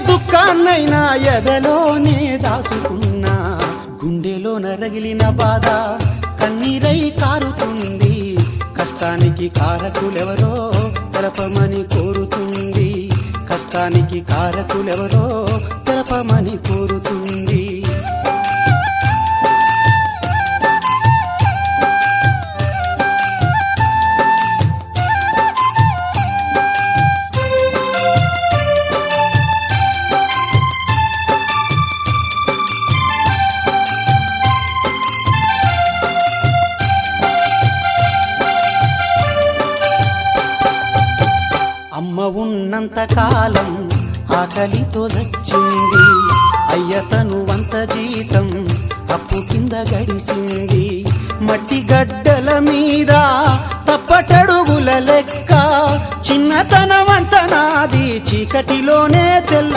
దుఃఖాన్నైనా ఎదలోనే దాచుకున్నా గుండెలో నరగిలిన బాధ కన్నీరై కారుతుంది కష్టానికి కారకులెవరో తెలపమని కోరుతుంది కష్టానికి కారకులెవరో తెలపమని కోరుతుంది అమ్మ ఉన్నంత కాలం ఆకలితో దచ్చింది అయ్యతను వంత జీతం అప్పు కింద గడిసింది మట్టి గడ్డల మీద తప్పటడుగుల లెక్క చిన్నతనమంత నాది చీకటిలోనే తెల్ల